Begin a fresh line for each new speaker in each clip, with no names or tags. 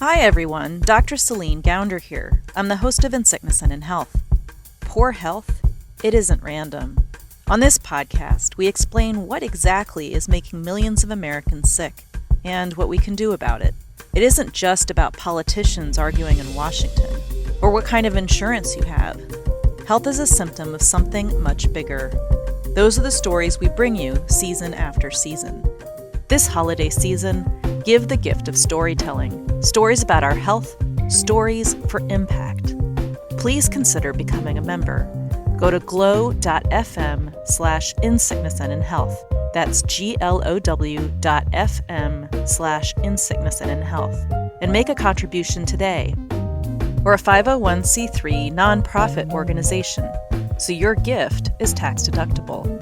Hi everyone, Dr. Céline Gounder here. I'm the host of In Sickness and in Health. Poor health? It isn't random. On this podcast, we explain what exactly is making millions of Americans sick and what we can do about it. It isn't just about politicians arguing in Washington or what kind of insurance you have. Health is a symptom of something much bigger. Those are the stories we bring you season after season. This holiday season, give the gift of storytelling. Stories about our health, stories for impact. Please consider becoming a member. Go to glow.fm/insicknessandinhealth. That's glow.fm/insicknessandinhealth. And make a contribution today. We're a 501c3 nonprofit organization, so your gift is tax deductible.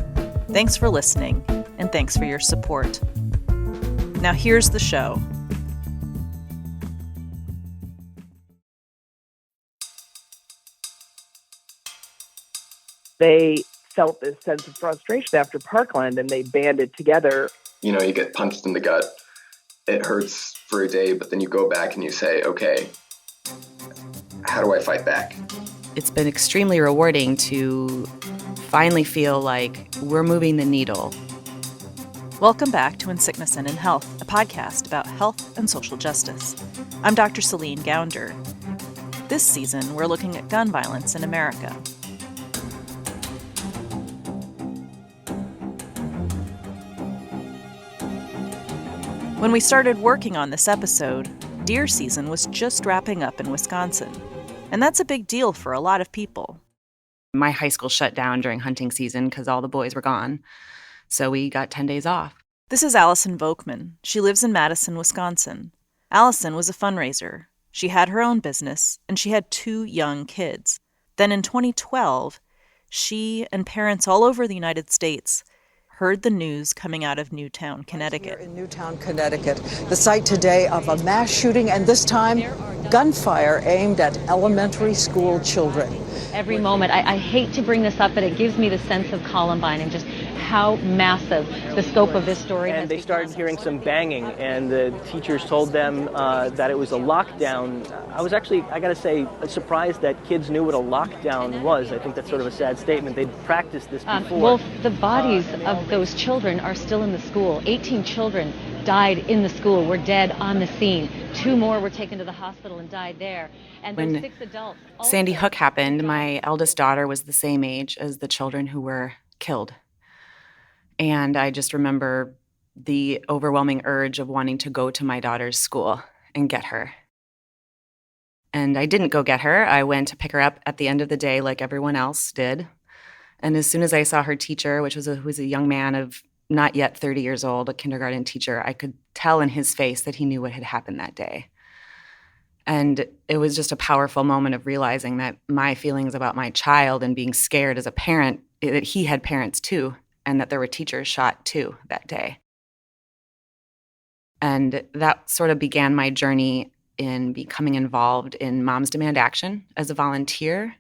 Thanks for listening, and thanks for your support. Now here's the show.
They felt this sense of frustration after Parkland, and they banded together.
You know, you get punched in the gut. It hurts for a day, but then you go back and you say, okay, how do I fight back?
It's been extremely rewarding to finally feel like we're moving the needle.
Welcome back to In Sickness and in Health, a podcast about health and social justice. I'm Dr. Céline Gounder. This season, we're looking at gun violence in America. When we started working on this episode, deer season was just wrapping up in Wisconsin. And that's a big deal for a lot of people.
My high school shut down during hunting season because all the boys were gone. So we got 10 days off.
This is Allison Volkman. She lives in Madison, Wisconsin. Allison was a fundraiser. She had her own business, and she had 2 young kids. Then in 2012, she and parents all over the United States heard the news coming out of Newtown, Connecticut.
Here in Newtown, Connecticut, the site today of a mass shooting, and this time, gunfire aimed at elementary school children.
Every moment, I hate to bring this up, but it gives me the sense of Columbine and just how massive the scope of this story has
And they
become.
started hearing some banging, and the teachers told them that it was a lockdown. I was actually, I gotta say, surprised that kids knew what a lockdown was. I think that's sort of a sad statement. They'd practiced this before.
Well, the bodies of those children are still in the school. 18 children died in the school, were dead on the scene. 2 more were taken to the hospital and died there. And
When
those 6 adults.
Sandy Hook happened, my eldest daughter was the same age as the children who were killed. And I just remember the overwhelming urge of wanting to go to my daughter's school and get her. And I didn't go get her. I went to pick her up at the end of the day like everyone else did. And as soon as I saw her teacher, who was a young man of not yet 30 years old, a kindergarten teacher, I could tell in his face that he knew what had happened that day. And it was just a powerful moment of realizing that my feelings about my child and being scared as a parent, that he had parents too, and that there were teachers shot too that day. And that sort of began my journey in becoming involved in Moms Demand Action as a volunteer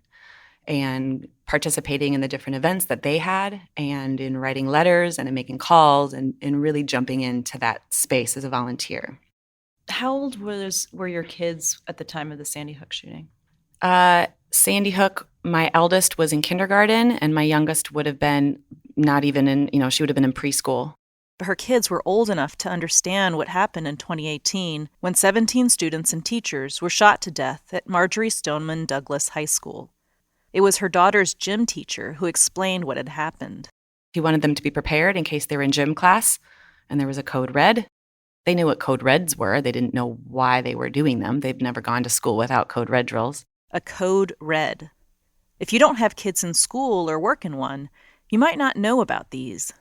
and participating in the different events that they had and in writing letters and in making calls and in really jumping into that space as a volunteer.
How old were your kids at the time of the Sandy Hook shooting?
Sandy Hook, my eldest was in kindergarten and my youngest would have been not even in, she would have been in preschool.
But her kids were old enough to understand what happened in 2018 when 17 students and teachers were shot to death at Marjorie Stoneman Douglas High School. It was her daughter's gym teacher who explained what had happened.
He wanted them to be prepared in case they were in gym class, and there was a code red. They knew what code reds were. They didn't know why they were doing them. They'd never gone to school without code red drills.
A code red. If you don't have kids in school or work in one, you might not know about these.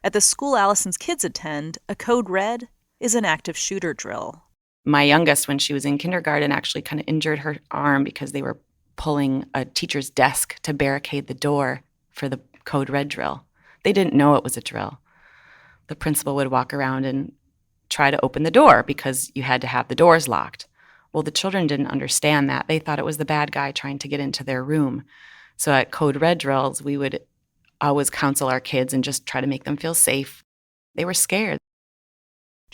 At the school Allison's kids attend, a code red is an active shooter drill.
My youngest, when she was in kindergarten, actually kind of injured her arm because they were pulling a teacher's desk to barricade the door for the code red drill. They didn't know it was a drill. The principal would walk around and try to open the door because you had to have the doors locked. Well, the children didn't understand that. They thought it was the bad guy trying to get into their room. So at code red drills, we would always counsel our kids and just try to make them feel safe. They were scared.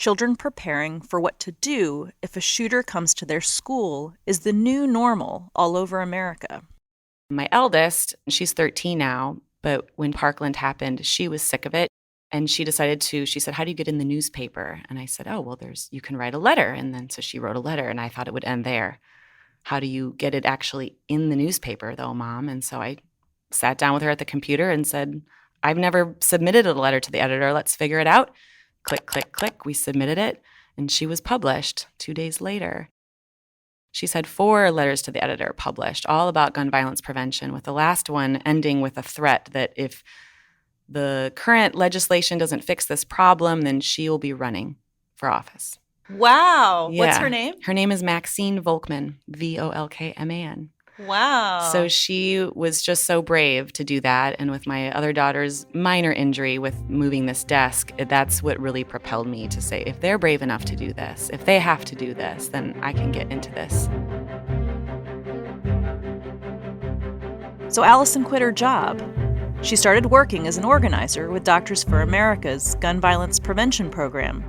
children preparing for what to do if a shooter comes to their school is the new normal all over America.
My eldest, she's 13 now, but when Parkland happened, she was sick of it. And she said, how do you get in the newspaper? And I said, oh, well, you can write a letter. And then so she wrote a letter, and I thought it would end there. How do you get it actually in the newspaper, though, Mom? And so I sat down with her at the computer and said, I've never submitted a letter to the editor. Let's figure it out. Click, click, click. We submitted it, and she was published 2 days later. She's had 4 letters to the editor published, all about gun violence prevention, with the last one ending with a threat that if the current legislation doesn't fix this problem, then she will be running for office.
Wow.
Yeah.
What's her name?
Her name is Maxine Volkman, Volkman.
Wow.
So she was just so brave to do that. And with my other daughter's minor injury with moving this desk, that's what really propelled me to say, if they're brave enough to do this, if they have to do this, then I can get into this.
So Allison quit her job. She started working as an organizer with Doctors for America's gun violence prevention program.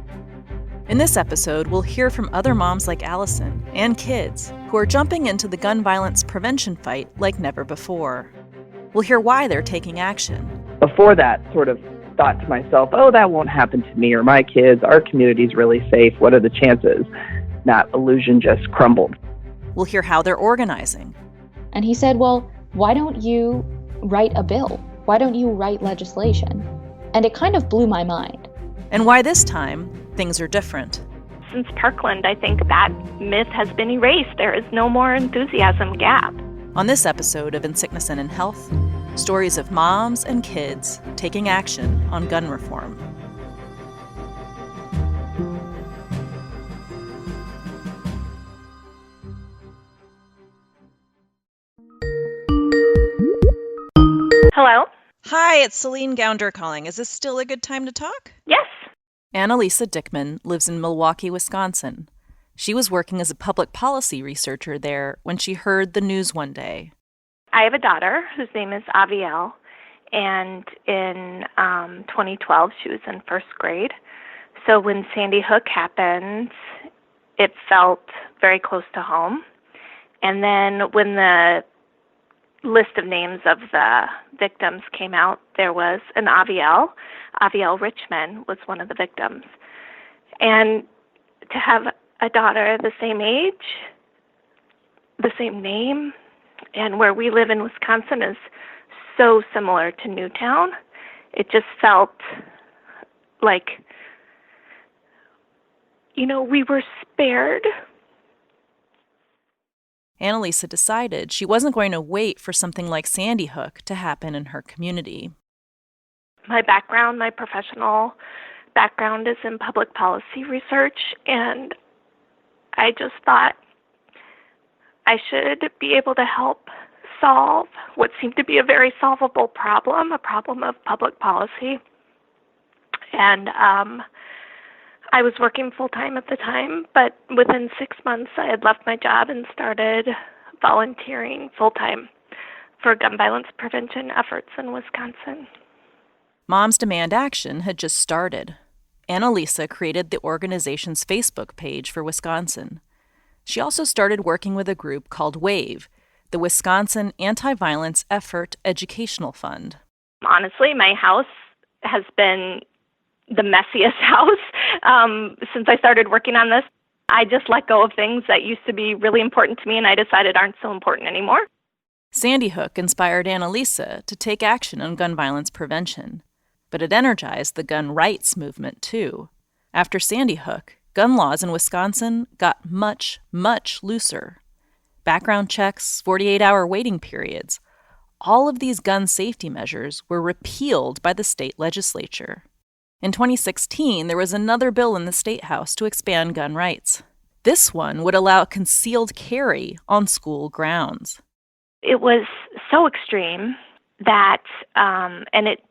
In this episode, we'll hear from other moms like Allison and kids who are jumping into the gun violence prevention fight like never before. We'll hear why they're taking action.
Before that, sort of thought to myself, oh, that won't happen to me or my kids. Our community's really safe. What are the chances? That illusion just crumbled.
We'll hear how they're organizing.
And he said, well, why don't you write a bill? Why don't you write legislation? And it kind of blew my mind.
And why this time, things are different.
Since Parkland, I think that myth has been erased. There is no more enthusiasm gap.
On this episode of In Sickness and in Health, stories of moms and kids taking action on gun reform.
Hello?
Hi, it's Céline Gounder calling. Is this still a good time to talk?
Yes.
Anneliese Dickman lives in Milwaukee, Wisconsin. She was working as a public policy researcher there when she heard the news one day.
I have a daughter whose name is Avielle, and in 2012 she was in first grade. So when Sandy Hook happened, it felt very close to home. And then when the list of names of the victims came out, there was an Avielle. Avielle Richmond was one of the victims. And to have a daughter the same age, the same name, and where we live in Wisconsin is so similar to Newtown, it just felt like, we were spared.
Anneliese decided she wasn't going to wait for something like Sandy Hook to happen in her community.
My background, my professional background is in public policy research, and I just thought I should be able to help solve what seemed to be a very solvable problem, a problem of public policy. And I was working full-time at the time, but within 6 months I had left my job and started volunteering full-time for gun violence prevention efforts in Wisconsin.
Moms Demand Action had just started. Anneliese created the organization's Facebook page for Wisconsin. She also started working with a group called WAVE, the Wisconsin Anti-Violence Effort Educational Fund.
Honestly, my house has been the messiest house since I started working on this. I just let go of things that used to be really important to me and I decided aren't so important anymore.
Sandy Hook inspired Anneliese to take action on gun violence prevention, but it energized the gun rights movement too. After Sandy Hook, gun laws in Wisconsin got much, much looser. Background checks, 48-hour waiting periods, all of these gun safety measures were repealed by the state legislature. In 2016, there was another bill in the State House to expand gun rights. This one would allow concealed carry on school grounds.
It was so extreme that, and it,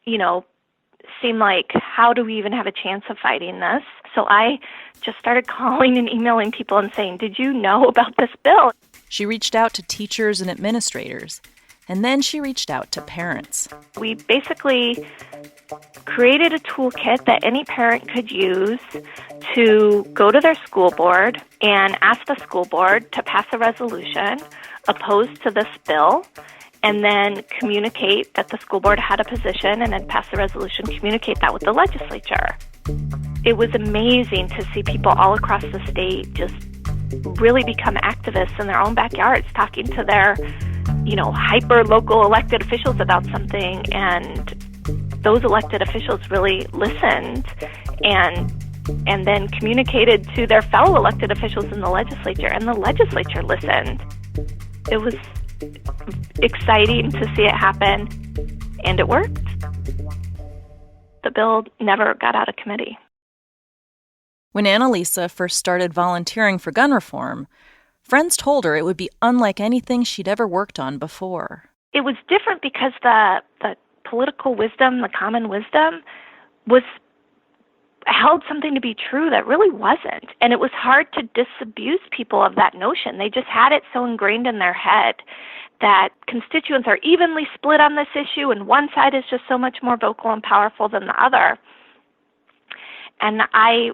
seemed like, how do we even have a chance of fighting this? So I just started calling and emailing people and saying, did you know about this bill?
She reached out to teachers and administrators, and then she reached out to parents.
We basically created a toolkit that any parent could use to go to their school board and ask the school board to pass a resolution opposed to this bill, and then communicate that the school board had a position and then pass the resolution, communicate that with the legislature. It was amazing to see people all across the state just really become activists in their own backyards, talking to their, hyper-local elected officials about something, and those elected officials really listened and then communicated to their fellow elected officials in the legislature, and the legislature listened. It was exciting to see it happen, and it worked. The bill never got out of committee.
When Anneliese first started volunteering for gun reform, friends told her it would be unlike anything she'd ever worked on before.
It was different because the political wisdom, the common wisdom, held something to be true that really wasn't. And it was hard to disabuse people of that notion. They just had it so ingrained in their head that constituents are evenly split on this issue and one side is just so much more vocal and powerful than the other. And I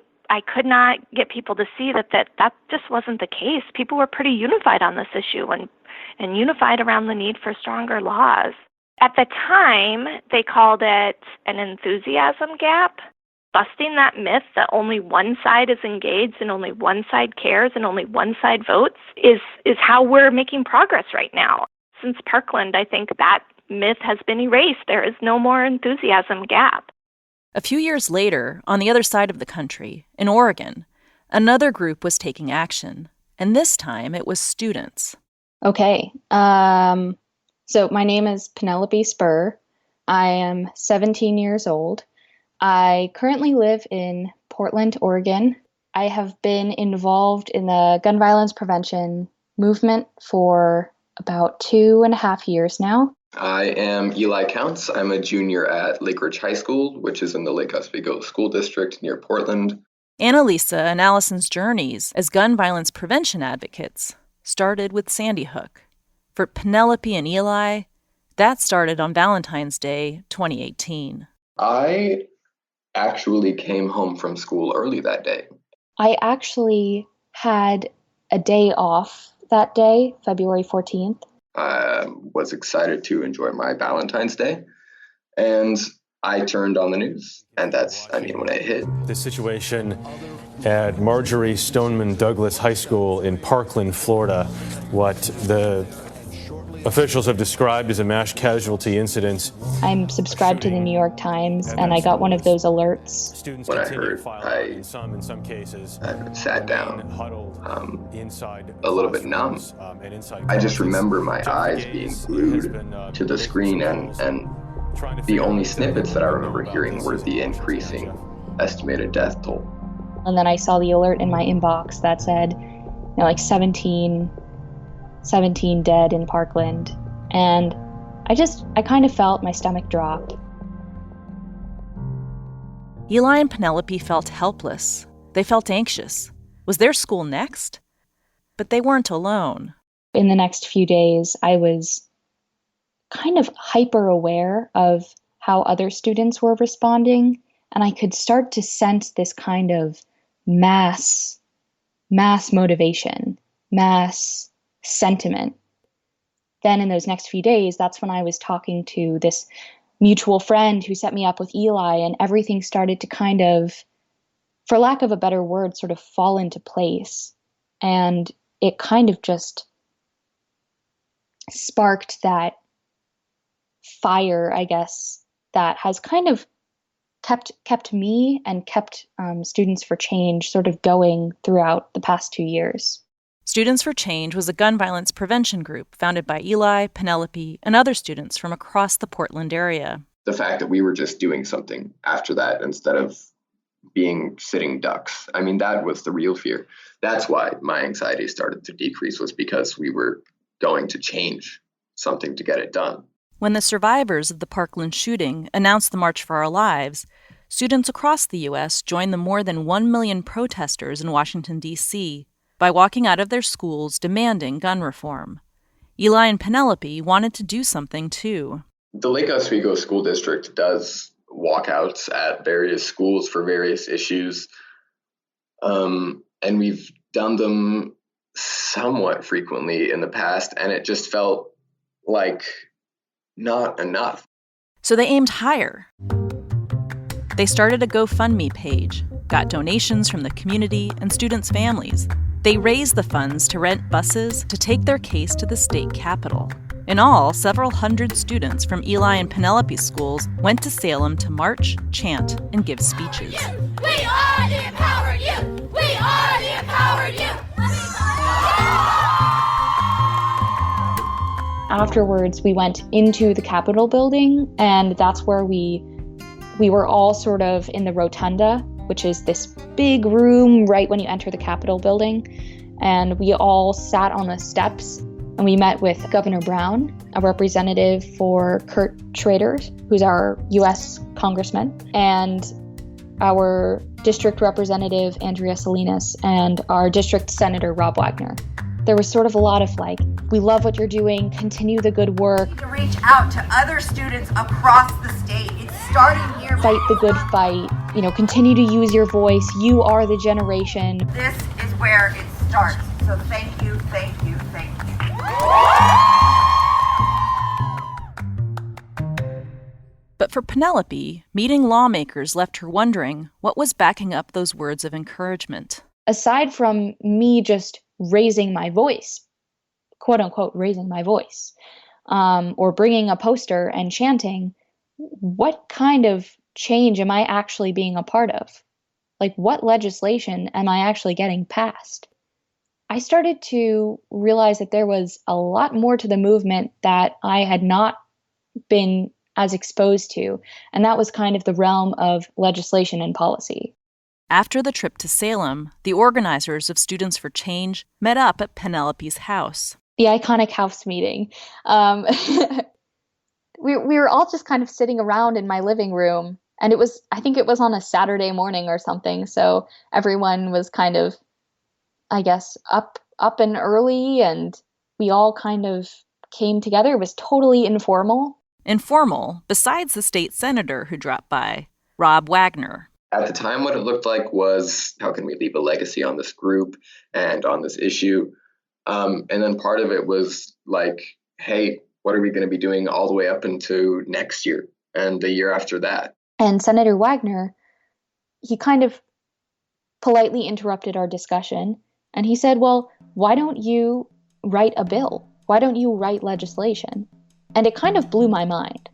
could not get people to see that just wasn't the case. People were pretty unified on this issue and unified around the need for stronger laws. At the time, they called it an enthusiasm gap. Busting that myth that only one side is engaged and only one side cares and only one side votes is how we're making progress right now. Since Parkland, I think that myth has been erased. There is no more enthusiasm gap.
A few years later, on the other side of the country, in Oregon, another group was taking action, and this time it was students.
Okay, so my name is Penelope Spurr. I am 17 years old. I currently live in Portland, Oregon. I have been involved in the gun violence prevention movement for about 2.5 years now.
I am Eli Counce. I'm a junior at Lake Ridge High School, which is in the Lake Oswego School District near Portland.
Anneliese and Allison's journeys as gun violence prevention advocates started with Sandy Hook. For Penelope and Eli, that started on Valentine's Day, 2018.
I actually came home from school early that day.
I actually had a day off that day, February 14th.
I was excited to enjoy my Valentine's Day, and I turned on the news, and when it hit.
This situation at Marjorie Stoneman Douglas High School in Parkland, Florida, what the officials have described as a mass casualty incident.
I'm subscribed to the New York Times, and I got one of those alerts.
When I heard, I sat down, a little bit numb. I just remember my eyes being glued to the screen, and the only snippets that I remember hearing were the increasing estimated death toll.
And then I saw the alert in my inbox that said, 17 dead in Parkland. And I kind of felt my stomach drop.
Eli and Penelope felt helpless. They felt anxious. Was their school next? But they weren't alone.
In the next few days, I was kind of hyper aware of how other students were responding, and I could start to sense this kind of mass motivation, mass sentiment. Then in those next few days, that's when I was talking to this mutual friend who set me up with Eli, and everything started to kind of, for lack of a better word, sort of fall into place. And it kind of just sparked that fire, I guess, that has kind of kept me and kept Students for Change sort of going throughout the past 2 years.
Students for Change was a gun violence prevention group founded by Eli, Penelope, and other students from across the Portland area.
The fact that we were just doing something after that instead of being sitting ducks. That was the real fear. That's why my anxiety started to decrease, was because we were going to change something to get it done.
When the survivors of the Parkland shooting announced the March for Our Lives, students across the U.S. joined the more than 1 million protesters in Washington, D.C., by walking out of their schools demanding gun reform. Eli and Penelope wanted to do something too.
The Lake Oswego School District does walkouts at various schools for various issues. And we've done them somewhat frequently in the past, and it just felt like not enough.
So they aimed higher. They started a GoFundMe page, got donations from the community and students' families. They raised the funds to rent buses to take their case to the state capitol. In all, several hundred students from Eli and Penelope schools went to Salem to march, chant, and give speeches.
We are the empowered youth! We are the empowered youth!
Afterwards, we went into the Capitol building, and that's where we were all sort of in the rotunda, which is this big room right when you enter the Capitol building. And we all sat on the steps, and we met with Governor Brown, a representative for Kurt Schrader, who's our U.S. congressman, and our district representative, Andrea Céline, and our district senator, Rob Wagner. There was sort of a lot of like, we love what you're doing, continue the good work.
To reach out to other students across the state. It's starting here.
Fight the good fight, continue to use your voice. You are the generation.
This is where it starts. So thank you, thank you, thank you.
But for Penelope, meeting lawmakers left her wondering what was backing up those words of encouragement.
Aside from me just raising my voice, quote unquote, raising my voice, or bringing a poster and chanting, what kind of change am I actually being a part of? Like, what legislation am I actually getting passed? I started to realize that there was a lot more to the movement that I had not been as exposed to, and that was kind of the realm of legislation and policy.
After the trip to Salem, the organizers of Students for Change met up at Penelope's house.
The iconic house meeting. We were all just kind of sitting around in my living room, and I think it was on a Saturday morning or something, so everyone was kind of, I guess, up and early, and we all kind of came together. It was totally informal.
Informal, besides the state senator who dropped by, Rob Wagner.
At the time, what it looked like was, how can we leave a legacy on this group and on this issue? And then part of it was like, hey, what are we going to be doing all the way up into next year and the year after that?
And Senator Wagner, he kind of politely interrupted our discussion. And he said, well, why don't you write a bill? Why don't you write legislation? And it kind of blew my mind.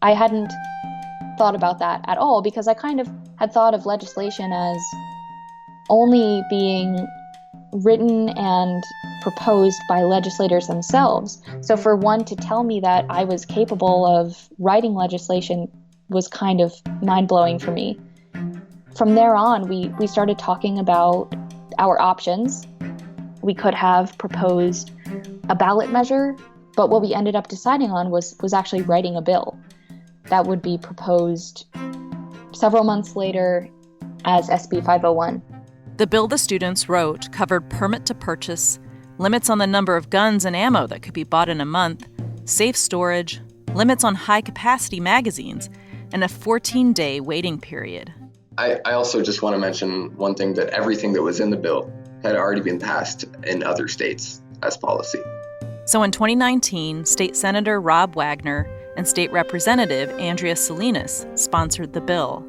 I hadn't thought about that at all, because I kind of had thought of legislation as only being written and proposed by legislators themselves. So for one to tell me that I was capable of writing legislation was kind of mind-blowing for me. From there on, we started talking about our options. We could have proposed a ballot measure, but what we ended up deciding on was actually writing a bill that would be proposed several months later as SB 501.
The bill the students wrote covered permit to purchase, limits on the number of guns and ammo that could be bought in a month, safe storage, limits on high-capacity magazines, and a 14-day waiting period.
I also just want to mention one thing, that everything that was in the bill had already been passed in other states as policy.
So in 2019, State Senator Rob Wagner and State Representative Andrea Céline sponsored the bill.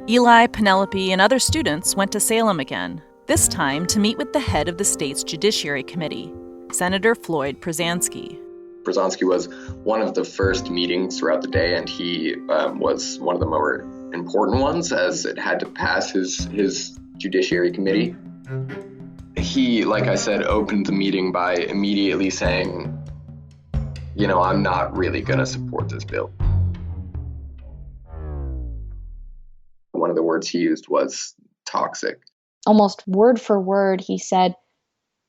Eli, Penelope, and other students went to Salem again, this time to meet with the head of the state's Judiciary Committee, Senator Floyd Przansky.
Przansky was one of the first meetings throughout the day, and he was one of the more important ones, as it had to pass his Judiciary Committee. He, like I said, opened the meeting by immediately saying, I'm not really going to support this bill. One of the words he used was toxic.
Almost word for word, he said,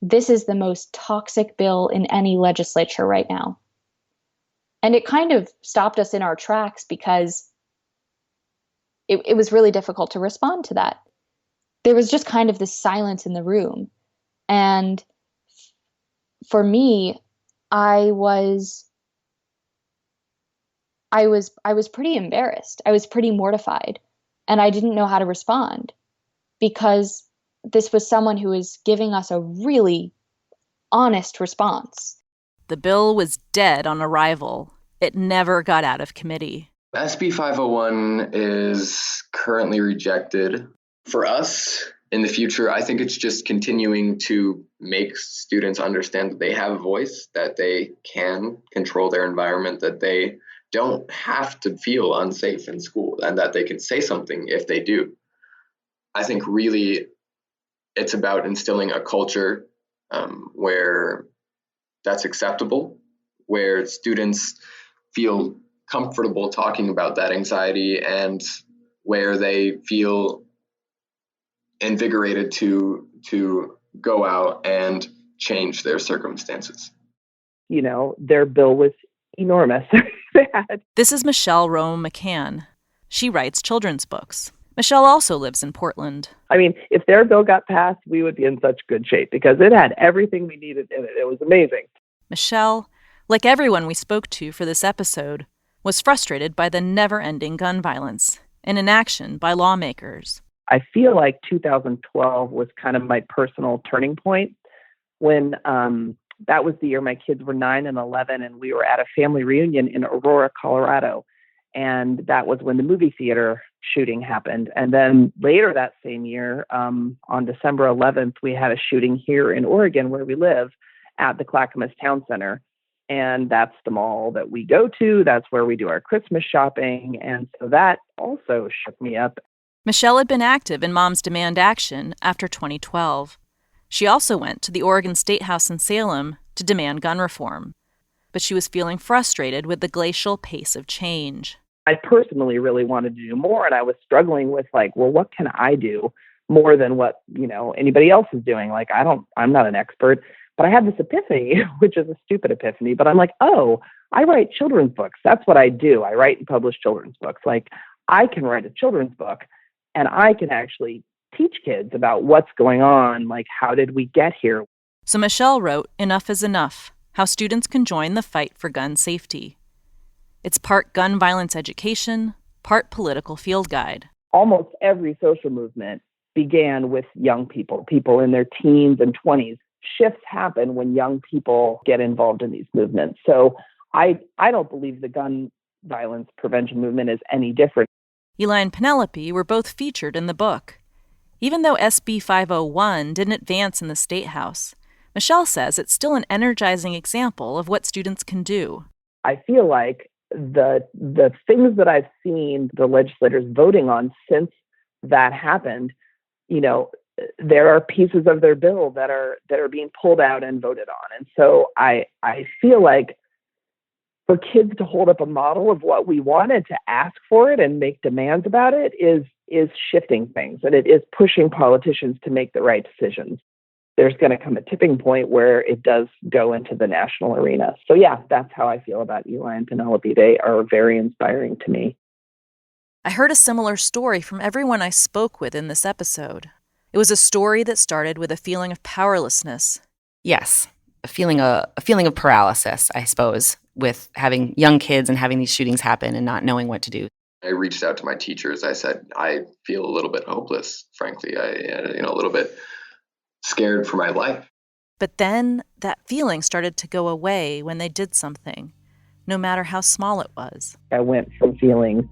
this is the most toxic bill in any legislature right now. And it kind of stopped us in our tracks, because it was really difficult to respond to that. There was just kind of this silence in the room. And for me, I was pretty embarrassed. I was pretty mortified. And I didn't know how to respond because this was someone who was giving us a really honest response.
The bill was dead on arrival. It never got out of committee.
SB 501 is currently rejected. For us, in the future, I think it's just continuing to make students understand that they have a voice, that they can control their environment, that they don't have to feel unsafe in school, and that they can say something if they do. I think really it's about instilling a culture where that's acceptable, where students feel comfortable talking about that anxiety, and where they feel invigorated to go out and change their circumstances.
You know, their bill was enormous.
This is Michelle Roehm McCann. She writes children's books. Michelle also lives in Portland.
I mean, if their bill got passed, we would be in such good shape because it had everything we needed in it. It was amazing.
Michelle, like everyone we spoke to for this episode, was frustrated by the never-ending gun violence and inaction by lawmakers.
I feel like 2012 was kind of my personal turning point when that was the year my kids were 9 and 11, and we were at a family reunion in Aurora, Colorado. And that was when the movie theater shooting happened. And then later that same year, on December 11th, we had a shooting here in Oregon where we live at the Clackamas Town Center. And that's the mall that we go to. That's where we do our Christmas shopping. And so that also shook me up.
Michelle had been active in Moms Demand Action after 2012. She also went to the Oregon State House in Salem to demand gun reform. But she was feeling frustrated with the glacial pace of change.
I personally really wanted to do more, and I was struggling with well, what can I do more than what, anybody else is doing? I'm not an expert, but I had this epiphany, which is a stupid epiphany, but I'm like, oh, I write children's books. That's what I do. I write and publish children's books. I can write a children's book, and I can actually teach kids about what's going on, how did we get here?
So Michelle wrote Enough is Enough, How Students Can Join the Fight for Gun Safety. It's part gun violence education, part political field guide.
Almost every social movement began with young people in their teens and 20s. Shifts happen when young people get involved in these movements. So I don't believe the gun violence prevention movement is any different.
Eli and Penelope were both featured in the book. Even though SB 501 didn't advance in the State House, Michelle says it's still an energizing example of what students can do.
I feel like the things that I've seen the legislators voting on since that happened, there are pieces of their bill that are being pulled out and voted on. And so I feel like for kids to hold up a model of what we wanted, to ask for it and make demands about it is shifting things, and it is pushing politicians to make the right decisions. There's going to come a tipping point where it does go into the national arena. So yeah, that's how I feel about Eli and Penelope. They are very inspiring to me.
I heard a similar story from everyone I spoke with in this episode. It was a story that started with a feeling of powerlessness.
Yes, a feeling of paralysis, I suppose, with having young kids and having these shootings happen and not knowing what to do.
I reached out to my teachers. I said, I feel a little bit hopeless, frankly. A little bit scared for my life.
But then that feeling started to go away when they did something, no matter how small it was.
I went from feeling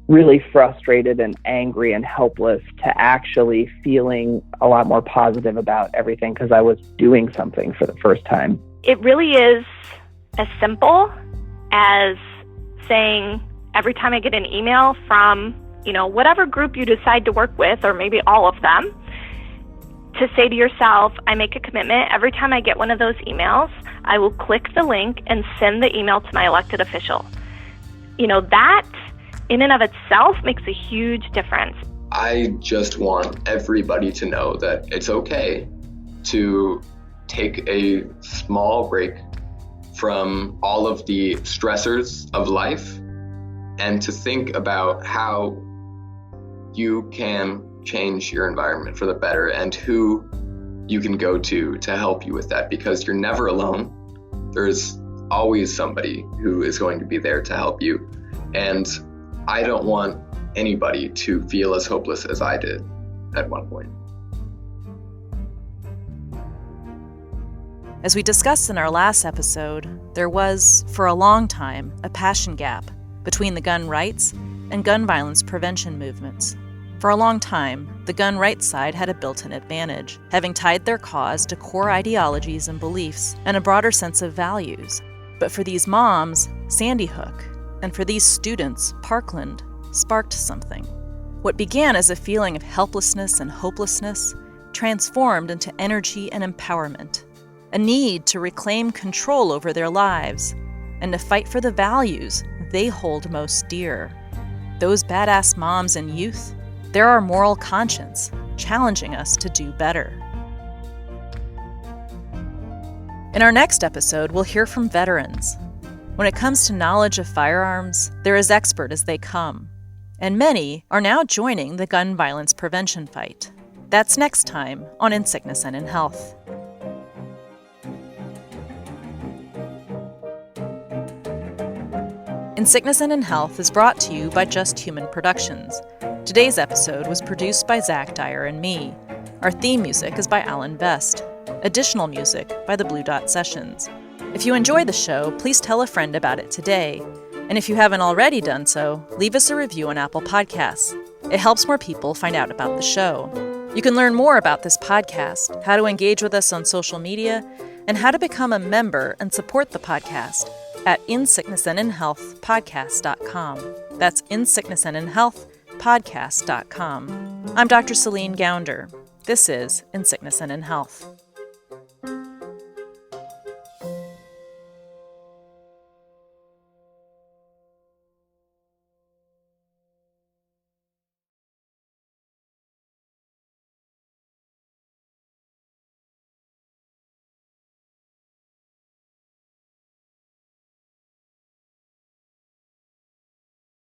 really frustrated and angry and helpless to actually feeling a lot more positive about everything because I was doing something for the first time.
It really is as simple as saying every time I get an email from, whatever group you decide to work with, or maybe all of them, to say to yourself, I make a commitment. Every time I get one of those emails, I will click the link and send the email to my elected official. That in and of itself makes a huge difference.
I just want everybody to know that it's okay to take a small break from all of the stressors of life and to think about how you can change your environment for the better and who you can go to help you with that, because you're never alone. There's always somebody who is going to be there to help you. And I don't want anybody to feel as hopeless as I did at one point.
As we discussed in our last episode, there was, for a long time, a passion gap between the gun rights and gun violence prevention movements. For a long time, the gun rights side had a built-in advantage, having tied their cause to core ideologies and beliefs and a broader sense of values. But for these moms, Sandy Hook, and for these students, Parkland, sparked something. What began as a feeling of helplessness and hopelessness transformed into energy and empowerment, a need to reclaim control over their lives and to fight for the values they hold most dear. Those badass moms and youth, they're our moral conscience, challenging us to do better. In our next episode, we'll hear from veterans. When it comes to knowledge of firearms, they're as expert as they come, and many are now joining the gun violence prevention fight. That's next time on In Sickness and in Health. In Sickness and in Health is brought to you by Just Human Productions. Today's episode was produced by Zach Dyer and me. Our theme music is by Alan Vest. Additional music by the Blue Dot Sessions. If you enjoy the show, please tell a friend about it today. And if you haven't already done so, leave us a review on Apple Podcasts. It helps more people find out about the show. You can learn more about this podcast, how to engage with us on social media, and how to become a member and support the podcast at insicknessandinhealthpodcast.com. That's insicknessandinhealthpodcast.com. I'm Dr. Céline Gounder. This is In Sickness and in Health.